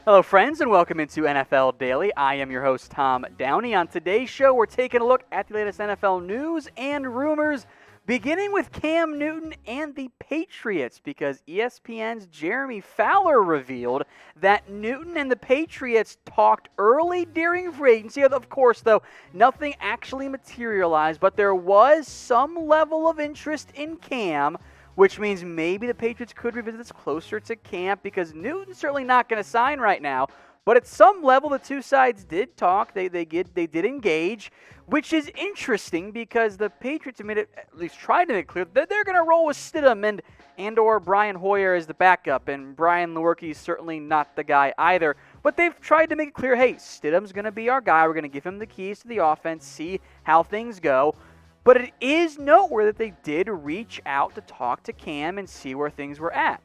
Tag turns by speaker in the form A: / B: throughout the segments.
A: Hello, friends, and welcome into NFL Daily. I am your host, Tom Downey. On today's show, we're taking a look at the latest NFL news and rumors, beginning with Cam Newton and the Patriots, because ESPN's Jeremy Fowler revealed that Newton and the Patriots talked early during free agency. Of course, though, nothing actually materialized, but there was some level of interest in Cam, which means maybe the Patriots could revisit this closer to camp, because Newton's certainly not going to sign right now. But at some level, the two sides did talk. They did engage, which is interesting because the Patriots made it, at least tried to make it clear that they're going to roll with Stidham and or Brian Hoyer as the backup, and Brian Lewerke is certainly not the guy either. But they've tried to make it clear, hey, Stidham's going to be our guy. We're going to give him the keys to the offense, see how things go. But it is noteworthy that they did reach out to talk to Cam and see where things were at.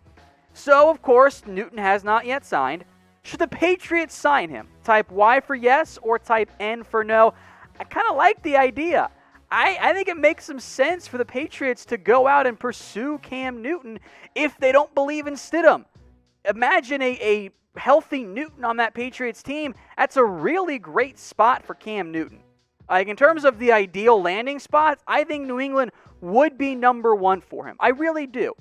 A: So, of course, Newton has not yet signed. Should the Patriots sign him? Type Y for yes or type N for no? I kind of like the idea. I think it makes some sense for the Patriots to go out and pursue Cam Newton if they don't believe in Stidham. Imagine a healthy Newton on that Patriots team. That's a really great spot for Cam Newton. Like, in terms of the ideal landing spots, I think New England would be number one for him. I really do.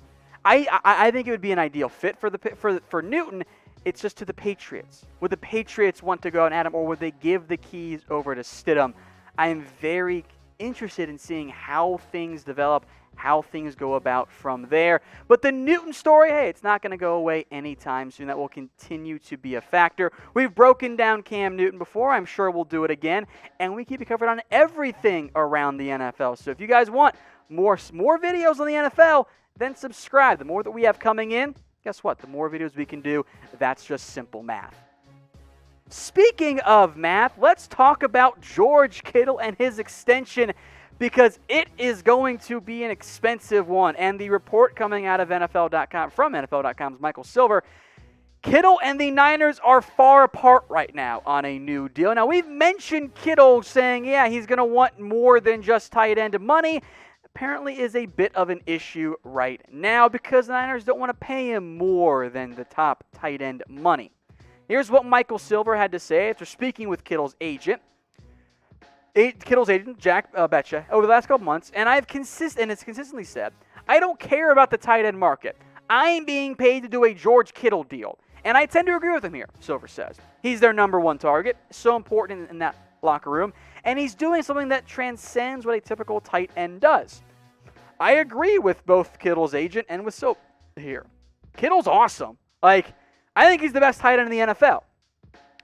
A: I think it would be an ideal fit for Newton. It's just to the Patriots. Would the Patriots want to go and add him, or would they give the keys over to Stidham? I am very interested in seeing how things develop, how things go about from there. But the Newton story, hey, it's not going to go away anytime soon. That will continue to be a factor. We've broken down Cam Newton before. I'm sure we'll do it again. And we keep you covered on everything around the NFL. So if you guys want more videos on the NFL, then subscribe. The more that we have coming in, guess what? The more videos we can do. That's just simple math. Speaking of math, let's talk about George Kittle and his extension, because it is going to be an expensive one. And the report coming out of NFL.com, from NFL.com's Michael Silver, Kittle and the Niners are far apart right now on a new deal. Now, we've mentioned Kittle saying, yeah, he's going to want more than just tight end money. Apparently is a bit of an issue right now because the Niners don't want to pay him more than the top tight end money. Here's what Michael Silver had to say after speaking with Kittle's agent. Jack Betcha, over the last couple months, and it's consistently said, I don't care about the tight end market. I'm being paid to do a George Kittle deal. And I tend to agree with him here, Silver says. He's their number one target, so important in that locker room, and he's doing something that transcends what a typical tight end does. I agree with both Kittle's agent and with Silver here. Kittle's awesome. I think he's the best tight end in the NFL.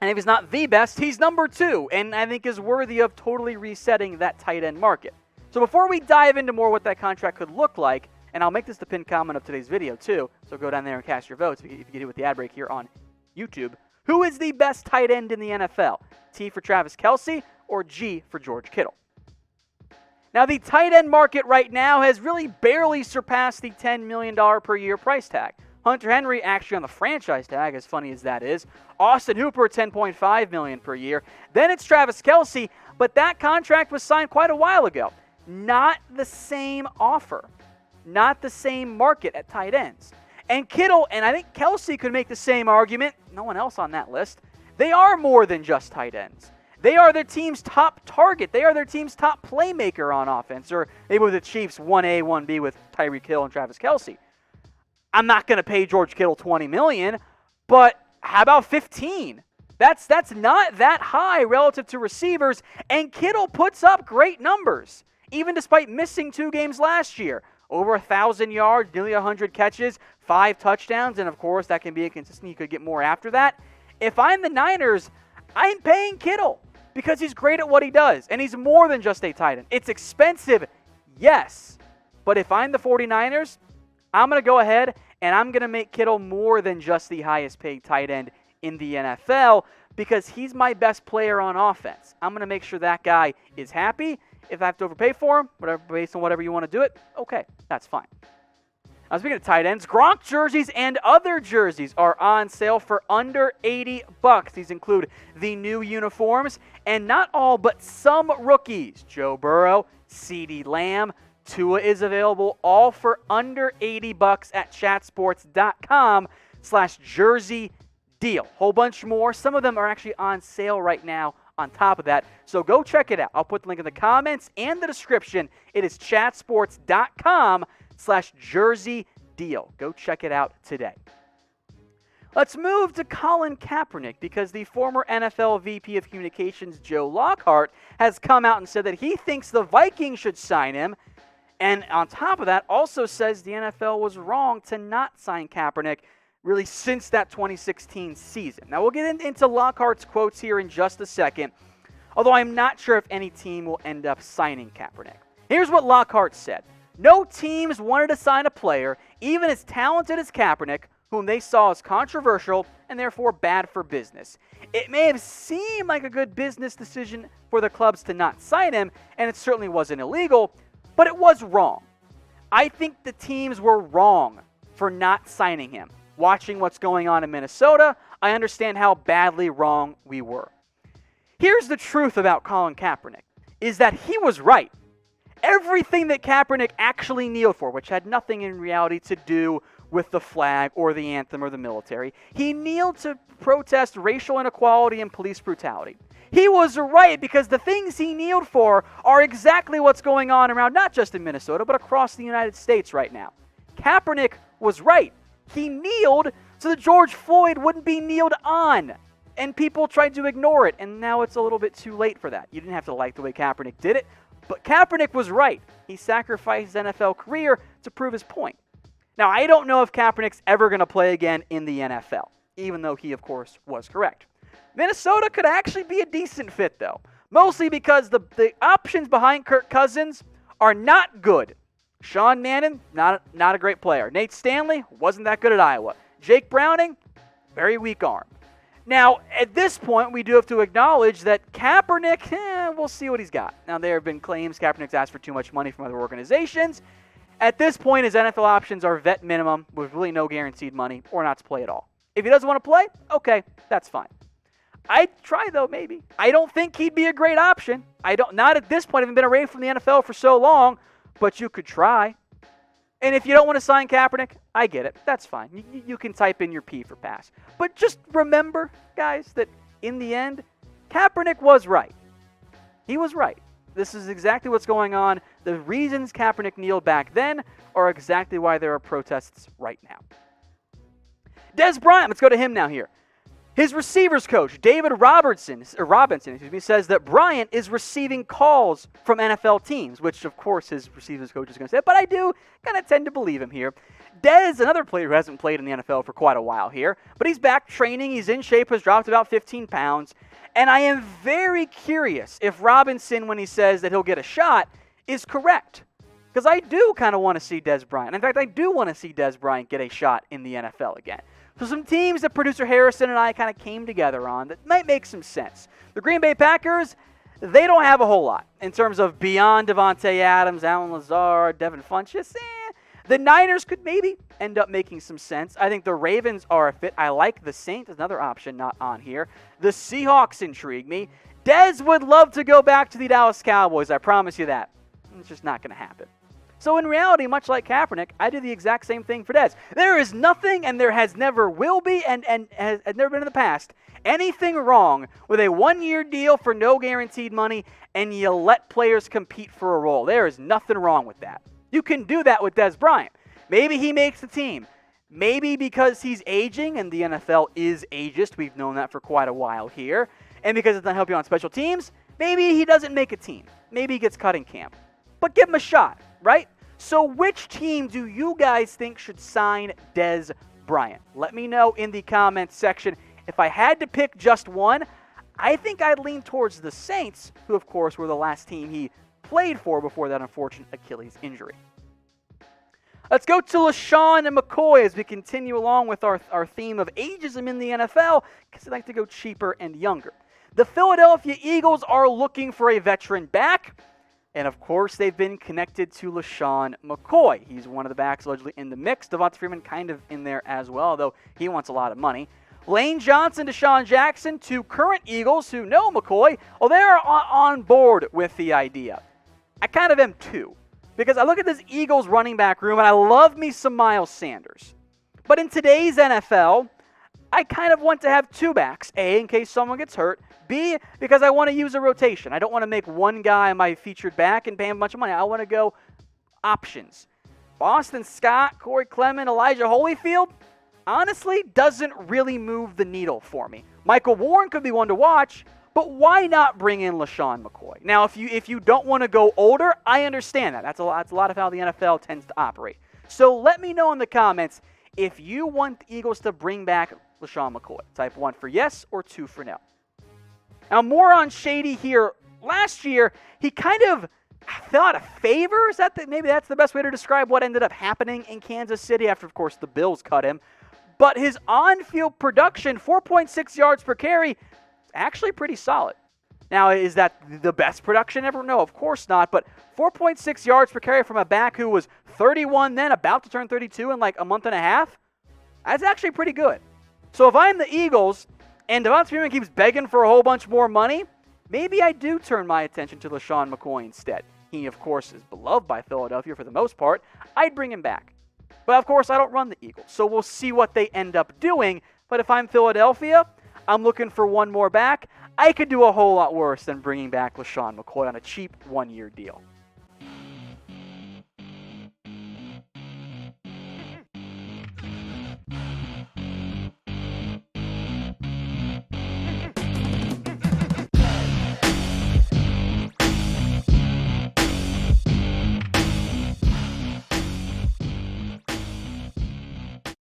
A: And if he's not the best, he's number two, and I think is worthy of totally resetting that tight end market. So before we dive into more what that contract could look like, and I'll make this the pinned comment of today's video too, so go down there and cast your votes if you get it with the ad break here on YouTube. Who is the best tight end in the NFL? T for Travis Kelce or G for George Kittle? Now, the tight end market right now has really barely surpassed the $10 million per year price tag. Hunter Henry actually on the franchise tag, as funny as that is. Austin Hooper, $10.5 million per year. Then it's Travis Kelce, but that contract was signed quite a while ago. Not the same offer. Not the same market at tight ends. And Kittle, and I think Kelce could make the same argument, no one else on that list, they are more than just tight ends. They are their team's top target. They are their team's top playmaker on offense, or maybe with the Chiefs 1A, 1B with Tyreek Hill and Travis Kelce. I'm not going to pay George Kittle $20 million, but how about 15? That's not that high relative to receivers, and Kittle puts up great numbers, even despite missing 2 games last year. Over 1,000 yards, nearly 100 catches, 5 touchdowns, and of course that can be inconsistent. You could get more after that. If I'm the Niners, I'm paying Kittle because he's great at what he does, and he's more than just a tight end. It's expensive, yes, but if I'm the 49ers, I'm going to go ahead and I'm going to make Kittle more than just the highest paid tight end in the NFL because he's my best player on offense. I'm going to make sure that guy is happy. If I have to overpay for him, whatever, based on whatever you want to do it, okay, that's fine. Now, speaking of tight ends, Gronk jerseys and other jerseys are on sale for under $80. These include the new uniforms and not all but some rookies. Joe Burrow, CeeDee Lamb, Tua is available, all for under $80 at chatsports.com/jersey deal. Whole bunch more. Some of them are actually on sale right now on top of that. So go check it out. I'll put the link in the comments and the description. It is chatsports.com/jersey deal. Go check it out today. Let's move to Colin Kaepernick, because the former NFL VP of Communications, Joe Lockhart, has come out and said that he thinks the Vikings should sign him. And on top of that, also says the NFL was wrong to not sign Kaepernick really since that 2016 season. Now, we'll get into Lockhart's quotes here in just a second, although I'm not sure if any team will end up signing Kaepernick. Here's what Lockhart said. No teams wanted to sign a player, even as talented as Kaepernick, whom they saw as controversial and therefore bad for business. It may have seemed like a good business decision for the clubs to not sign him, and it certainly wasn't illegal, but it was wrong. I think the teams were wrong for not signing him. Watching what's going on in Minnesota, I understand how badly wrong we were. Here's the truth about Colin Kaepernick, is that he was right. Everything that Kaepernick actually kneeled for, which had nothing in reality to do with the flag or the anthem or the military, he kneeled to protest racial inequality and police brutality. He was right, because the things he kneeled for are exactly what's going on around not just in Minnesota, but across the United States right now. Kaepernick was right. He kneeled so that George Floyd wouldn't be kneeled on, and people tried to ignore it, and now it's a little bit too late for that. You didn't have to like the way Kaepernick did it, but Kaepernick was right. He sacrificed his NFL career to prove his point. Now, I don't know if Kaepernick's ever going to play again in the NFL, even though he, of course, was correct. Minnesota could actually be a decent fit, though, mostly because the options behind Kirk Cousins are not good. Sean Mannon, not a great player. Nate Stanley, wasn't that good at Iowa. Jake Browning, very weak arm. Now, at this point, we do have to acknowledge that Kaepernick, we'll see what he's got. Now, there have been claims Kaepernick's asked for too much money from other organizations. At this point, his NFL options are vet minimum with really no guaranteed money or not to play at all. If he doesn't want to play, okay, that's fine. I'd try, though, maybe. I don't think he'd be a great option. Not at this point. I haven't been away from the NFL for so long, but you could try. And if you don't want to sign Kaepernick, I get it. That's fine. You can type in your P for pass. But just remember, guys, that in the end, Kaepernick was right. He was right. This is exactly what's going on. The reasons Kaepernick kneeled back then are exactly why there are protests right now. Dez Bryant, let's go to him now here. His receivers coach, David Robinson, says that Bryant is receiving calls from NFL teams, which, of course, his receivers coach is going to say, but I do kind of tend to believe him here. Dez, another player who hasn't played in the NFL for quite a while here, but he's back training, he's in shape, has dropped about 15 pounds, and I am very curious if Robinson, when he says that he'll get a shot, is correct. Because I do kind of want to see Dez Bryant. In fact, I do want to see Dez Bryant get a shot in the NFL again. So some teams that producer Harrison and I kind of came together on that might make some sense. The Green Bay Packers, they don't have a whole lot in terms of beyond Devontae Adams, Allen Lazard, Devin Funchess. The Niners could maybe end up making some sense. I think the Ravens are a fit. I like the Saints, another option not on here. The Seahawks intrigue me. Dez would love to go back to the Dallas Cowboys, I promise you that. It's just not going to happen. So in reality, much like Kaepernick, I do the exact same thing for Dez. There is nothing, and there has never will be, and has never been in the past, anything wrong with a one-year deal for no guaranteed money, and you let players compete for a role. There is nothing wrong with that. You can do that with Dez Bryant. Maybe he makes the team. Maybe because he's aging, and the NFL is ageist. We've known that for quite a while here. And because it's not helping on special teams, maybe he doesn't make a team. Maybe he gets cut in camp. But give him a shot, right? So which team do you guys think should sign Dez Bryant? Let me know in the comments section. If I had to pick just one, I think I'd lean towards the Saints, who, of course, were the last team he played for before that unfortunate Achilles injury. Let's go to LeSean McCoy as we continue along with our theme of ageism in the NFL, because they like to go cheaper and younger. The Philadelphia Eagles are looking for a veteran back. And, of course, they've been connected to LeSean McCoy. He's one of the backs allegedly in the mix. Devonta Freeman kind of in there as well, though he wants a lot of money. Lane Johnson, Deshaun Jackson, two current Eagles who know McCoy. Well, they're on board with the idea. I kind of am too, because I look at this Eagles running back room, and I love me some Miles Sanders. But in today's NFL, I kind of want to have two backs. A, in case someone gets hurt. B, because I want to use a rotation. I don't want to make one guy my featured back and pay him a bunch of money. I want to go options. Boston Scott, Corey Clement, Elijah Holyfield, honestly, doesn't really move the needle for me. Michael Warren could be one to watch, but why not bring in LeSean McCoy? Now, if you don't want to go older, I understand that. That's a lot of how the NFL tends to operate. So let me know in the comments if you want the Eagles to bring back LeSean McCoy. Type 1 for yes or 2 for no. Now, more on Shady here. Last year, he kind of fell out of favor. Maybe that's the best way to describe what ended up happening in Kansas City after, of course, the Bills cut him. But his on-field production, 4.6 yards per carry, actually pretty solid. Now, is that the best production ever? No, of course not. But 4.6 yards per carry from a back who was 31 then, about to turn 32 in like a month and a half, that's actually pretty good. So if I'm the Eagles and Devonta Freeman keeps begging for a whole bunch more money, maybe I do turn my attention to LeSean McCoy instead. He, of course, is beloved by Philadelphia for the most part. I'd bring him back. But, of course, I don't run the Eagles, so we'll see what they end up doing. But if I'm Philadelphia, I'm looking for one more back. I could do a whole lot worse than bringing back LeSean McCoy on a cheap one-year deal.